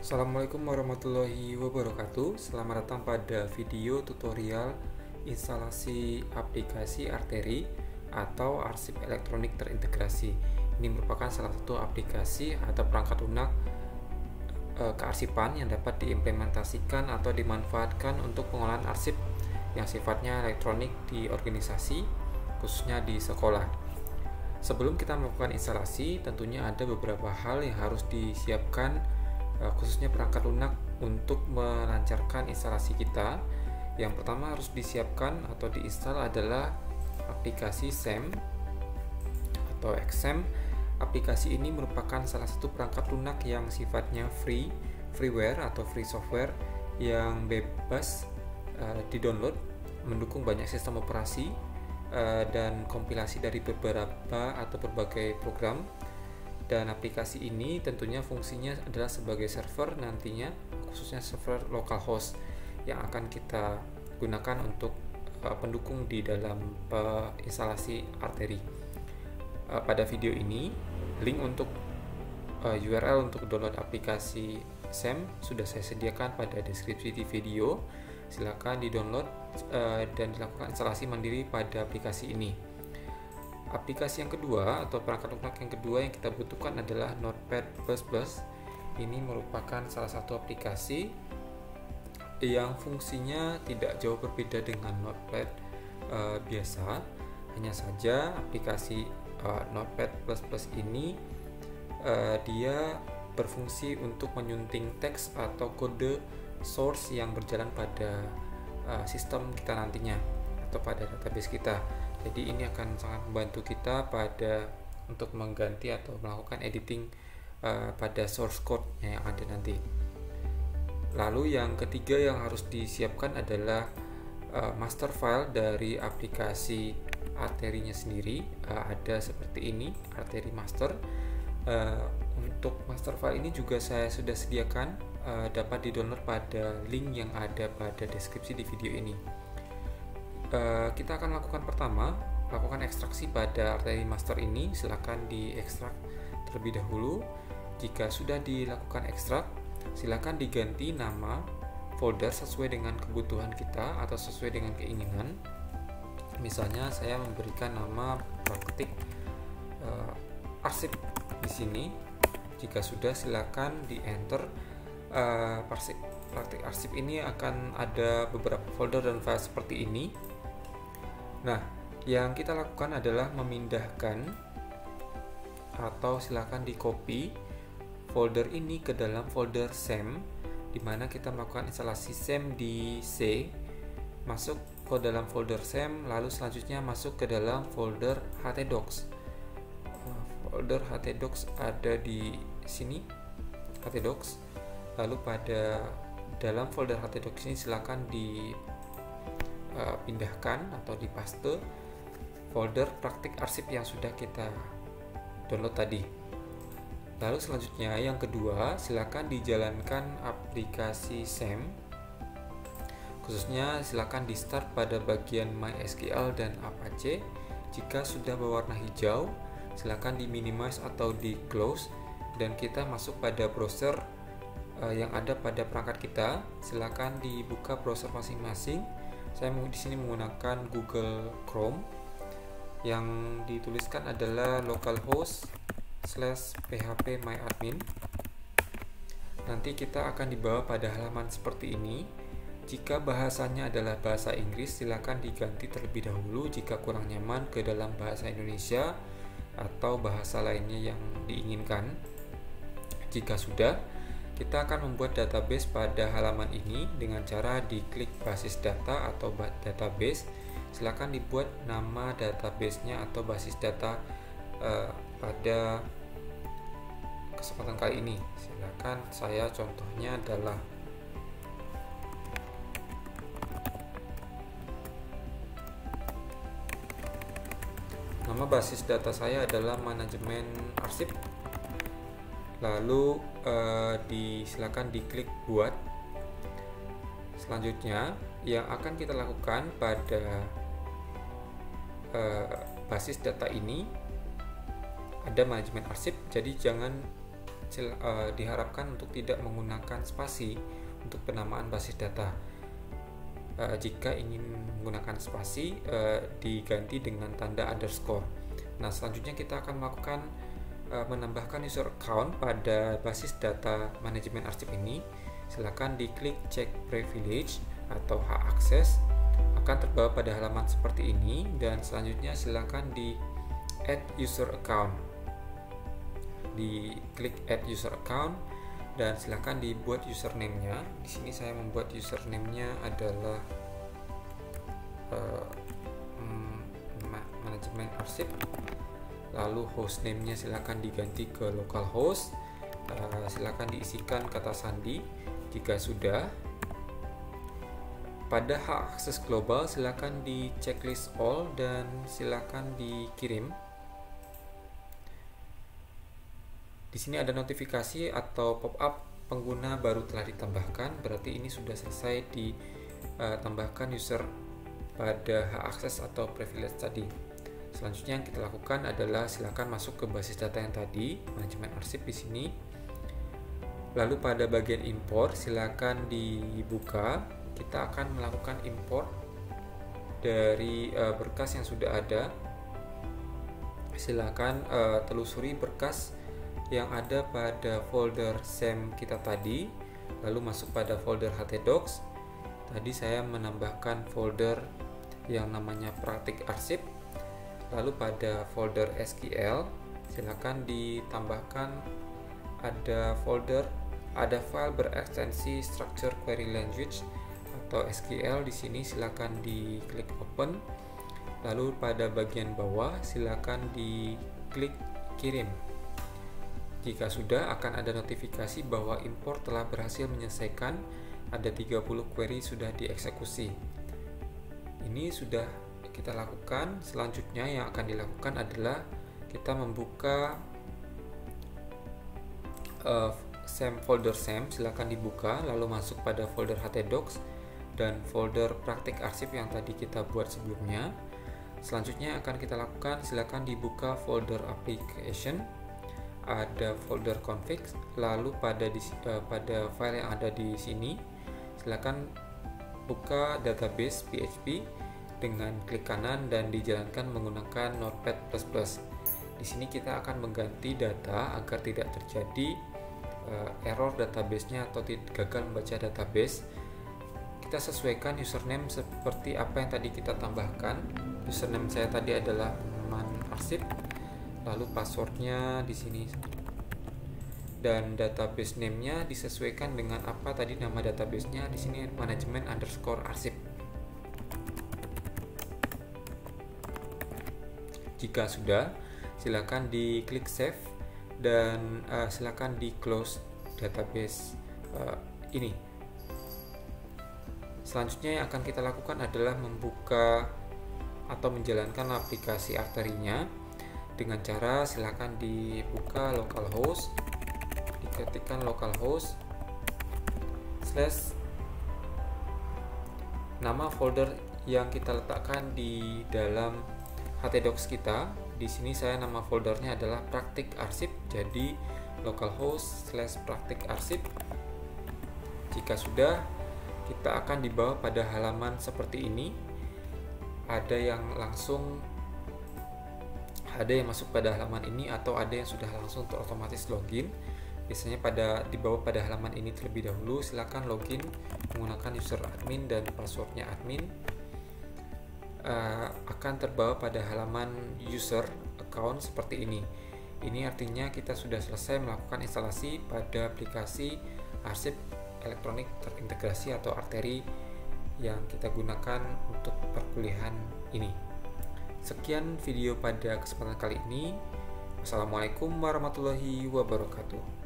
Assalamualaikum warahmatullahi wabarakatuh. Selamat datang pada video tutorial instalasi aplikasi Arteri atau arsip elektronik terintegrasi. Ini merupakan salah satu aplikasi atau perangkat lunak kearsipan yang dapat diimplementasikan atau dimanfaatkan untuk pengolahan arsip yang sifatnya elektronik di organisasi, khususnya di sekolah. Sebelum kita melakukan instalasi, tentunya ada beberapa hal yang harus disiapkan, khususnya perangkat lunak untuk melancarkan instalasi kita. Yang pertama harus disiapkan atau diinstal adalah aplikasi SEM atau XAMPP. Aplikasi ini merupakan salah satu perangkat lunak yang sifatnya freeware atau free software yang bebas di-download, mendukung banyak sistem operasi dan kompilasi dari beberapa atau berbagai program. Dan aplikasi ini tentunya fungsinya adalah sebagai server nantinya, khususnya server localhost yang akan kita gunakan untuk pendukung di dalam instalasi Arteri. Pada video ini, link untuk URL untuk download aplikasi SEM sudah saya sediakan pada deskripsi di video. Silakan di-download dan dilakukan instalasi mandiri pada aplikasi ini. Aplikasi yang kedua atau perangkat lunak yang kedua yang kita butuhkan adalah Notepad++. Ini merupakan salah satu aplikasi yang fungsinya tidak jauh berbeda dengan Notepad biasa. Hanya saja aplikasi Notepad++ ini dia berfungsi untuk menyunting teks atau kode source yang berjalan pada sistem kita nantinya atau pada database kita. Jadi ini akan sangat membantu kita untuk mengganti atau melakukan editing pada source code yang ada nanti. Lalu yang ketiga yang harus disiapkan adalah master file dari aplikasi Arterinya sendiri. Ada seperti ini, Arteri Master. Untuk master file ini juga saya sudah sediakan, dapat di-download pada link yang ada pada deskripsi di video ini. Kita akan lakukan ekstraksi pada Arteri Master ini. Silakan diekstrak terlebih dahulu. Jika sudah dilakukan ekstrak, silakan diganti nama folder sesuai dengan kebutuhan kita atau sesuai dengan keinginan. Misalnya saya memberikan nama praktik arsip di sini. Jika sudah, silakan di enter. Praktik arsip ini akan ada beberapa folder dan file seperti ini. Nah, yang kita lakukan adalah memindahkan atau silakan di copy folder ini ke dalam folder SEM, di mana kita melakukan instalasi SEM di C, masuk ke dalam folder SEM, lalu selanjutnya masuk ke dalam folder htdocs. Folder htdocs ada di sini, htdocs. Lalu pada dalam folder htdocs ini silakan dipindahkan atau dipaste folder praktik arsip yang sudah kita download tadi. Lalu selanjutnya yang kedua, silakan dijalankan aplikasi SEM. Khususnya silakan di start pada bagian MySQL dan Apache. Jika sudah berwarna hijau, silakan di minimize atau di close dan kita masuk pada browser yang ada pada perangkat kita. Silakan dibuka browser masing-masing. Saya di sini menggunakan Google Chrome. Yang dituliskan adalah localhost/phpMyAdmin. Nanti kita akan dibawa pada halaman seperti ini. Jika bahasanya adalah bahasa Inggris, silakan diganti terlebih dahulu jika kurang nyaman ke dalam bahasa Indonesia atau bahasa lainnya yang diinginkan. Jika sudah, kita akan membuat database pada halaman ini dengan cara diklik basis data atau database. Silakan dibuat nama database-nya atau basis data pada kesempatan kali ini. Silakan, saya contohnya adalah nama basis data saya adalah manajemen arsip. Lalu silakan diklik buat. Selanjutnya yang akan kita lakukan pada basis data ini ada manajemen arsip, jadi jangan diharapkan untuk tidak menggunakan spasi untuk penamaan basis data. Jika ingin menggunakan spasi, diganti dengan tanda underscore. Nah, selanjutnya kita akan melakukan menambahkan user account pada basis data manajemen arsip ini. Silakan diklik check privilege atau hak akses, akan terbawa pada halaman seperti ini, dan selanjutnya silakan di add user account. Diklik add user account dan silakan dibuat username-nya. Di sini saya membuat username-nya adalah manajemen arsip. Lalu hostname-nya silakan diganti ke localhost. Silakan diisikan kata sandi jika sudah. Pada hak akses global silakan di checklist all dan silakan dikirim. Di sini ada notifikasi atau pop-up pengguna baru telah ditambahkan, berarti ini sudah selesai ditambahkan user pada hak akses atau privilege tadi. Selanjutnya yang kita lakukan adalah silakan masuk ke basis data yang tadi, manajemen arsip di sini. Lalu pada bagian import silakan dibuka. Kita akan melakukan import dari berkas yang sudah ada. Silakan telusuri berkas yang ada pada folder SAM kita tadi, lalu masuk pada folder htdocs. Tadi saya menambahkan folder yang namanya praktik arsip. Lalu pada folder SQL silakan ditambahkan ada file berekstensi structure query language atau SQL. Di sini silakan diklik open. Lalu pada bagian bawah silakan diklik kirim. Jika sudah, akan ada notifikasi bahwa import telah berhasil menyelesaikan. Ada 30 query sudah dieksekusi. Ini sudah kita lakukan. Selanjutnya yang akan dilakukan adalah kita membuka folder SAM. Silakan dibuka, lalu masuk pada folder htdocs dan folder praktik arsip yang tadi kita buat sebelumnya. Selanjutnya akan kita lakukan, silakan dibuka folder application, ada folder config, lalu pada file yang ada di sini silakan buka database PHP dengan klik kanan dan dijalankan menggunakan Notepad++. Di sini kita akan mengganti data agar tidak terjadi error database-nya atau gagal membaca database. Kita sesuaikan username seperti apa yang tadi kita tambahkan. Username saya tadi adalah man_arsip. Lalu passwordnya di sini dan database name-nya disesuaikan dengan apa tadi nama database-nya. Di sini manajemen_arsip. Jika sudah, silakan diklik save dan silakan di close database ini. Selanjutnya yang akan kita lakukan adalah membuka atau menjalankan aplikasi arterinya. Dengan cara silakan dibuka localhost, diketikkan localhost / nama folder yang kita letakkan di dalam htdocs kita. Di sini saya nama foldernya adalah praktik arsip, jadi localhost / praktik arsip. Jika sudah, kita akan dibawa pada halaman seperti ini. Ada yang masuk pada halaman ini atau ada yang sudah langsung otomatis login. Biasanya dibawa pada halaman ini terlebih dahulu. Silakan login menggunakan user admin dan passwordnya admin. Akan terbawa pada halaman user account seperti ini. Ini artinya kita sudah selesai melakukan instalasi pada aplikasi arsip elektronik terintegrasi atau arteri yang kita gunakan untuk perkuliahan ini. Sekian video pada kesempatan kali ini. Wassalamualaikum warahmatullahi wabarakatuh.